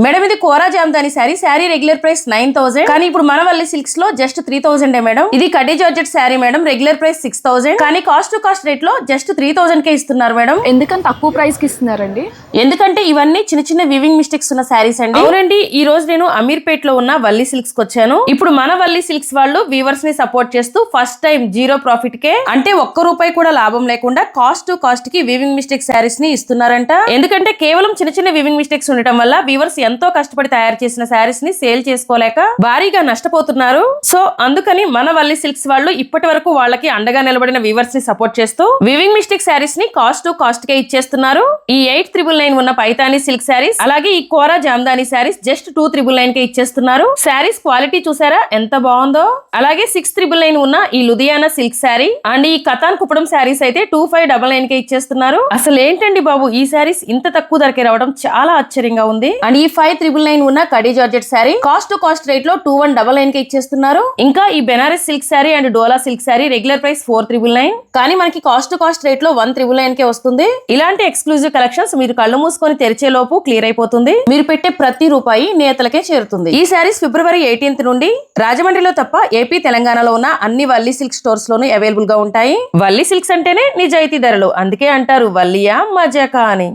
Madam ఇది కోరా Jamdani sari regular price 9000 కానీ ఇప్పుడు మనవల్లి సిల్క్స్ లో జస్ట్ 3000 మేడం. ఇది కడ్డీ georgette sari madam, regular price 6000 కానీ కాస్ట్ టు కాస్ట్ రేట్ లో జస్ట్ 3000 కే ఇస్తున్నారు మేడం. ఎందుకంటే తక్కువ ప్రైస్ కి ఇస్తున్నారండి? ఎందుకంటే ఇవన్నీ చిన్న చిన్న వివింగ్ మిస్టేక్స్ ఉన్న శారీస్ అండి. అవునండి, ఈ రోజు నేను అమీర్పేట్ లో ఉన్న వల్లి సిల్క్స్ కి వచ్చాను. ఇప్పుడు మన వల్లి సిల్క్స్ వాళ్ళు వీవర్స్ ని సపోర్ట్ చేస్తూ ఫస్ట్ టైం 0 ప్రాఫిట్ కే, అంటే ₹1 కూడా లాభం లేకుండా కాస్ట్ టు కాస్ట్ కి వివింగ్ మిస్టేక్ శారీస్ ని ఇస్తున్నారంట. ఎందుకంటే కేవలం చిన్న చిన్న వివింగ్ మిస్టేక్స్ ఉండటం వల్ల వీవర్స్ ఎంతో కష్టపడి తయారు చేసిన శారీస్ ని సేల్ చేసుకోలేక భారీగా నష్టపోతున్నారు. సో అందుకని మన వల్లి సిల్క్స్ వాళ్ళు ఇప్పటి వరకు వాళ్ళకి అండగా నిలబడిన వీవర్స్ ని సపోర్ట్ చేస్తూ వివింగ్ మిస్టేక్ శారీస్ ని కాస్ట్ టు కాస్ట్ కే ఇచ్చేస్తున్నారు. ఈ 8999 ఉన్న పైతాని సిల్క్ శారీస్, అలాగే ఈ కోరా జామ్దాని శారీస్ జస్ట్ 2999 కే ఇచ్చేస్తున్నారు. శారీస్ క్వాలిటీ చూసారా ఎంత బాగుందో. అలాగే 6999 ఉన్న ఈ లుధియానా సిల్క్ శారీ అండ్ ఈ కతాన్ కుప్పడం శారీస్ అయితే 2599 కే ఇచ్చేస్తున్నారు. అసలు ఏంటండి బాబు, ఈ శారీస్ ఇంత తక్కువ ధరకే రావడం చాలా ఆశ్చర్యంగా ఉంది. అండ్ ఈ 5999 ఉన్న కడీ georgette sari cost to cost rate లో 2199 కి ఇచ్చేస్తున్నారు. ఇంకా ఈ Banaras silk sari and Dola silk sari regular price 4999 కానీ మనకి కాస్ట్ టు కాస్ట్ రేట్ లో 1999 కే వస్తుంది. ఇలాంటి ఎక్స్క్లూజివ్ కలెక్షన్స్ మీరు కళ్ళు మూసుకొని తెరిచే లోపు క్లియర్ అయిపోతుంది. మీరు పెట్టే ప్రతి రూపాయి నేతలకే చేరుతుంది. ఈ శారీస్ ఫిబ్రవరి 18th నుండి రాజమండ్రిలో తప్ప ఏపీ తెలంగాణలో ఉన్న అన్ని వల్లి సిల్క్ స్టోర్స్ లోనూ అవైలబుల్ గా ఉంటాయి. వల్లి సిల్క్స్ అంటేనే నిజాయితీ ధరలు, అందుకే అంటారు వల్లియా మజాకా అని.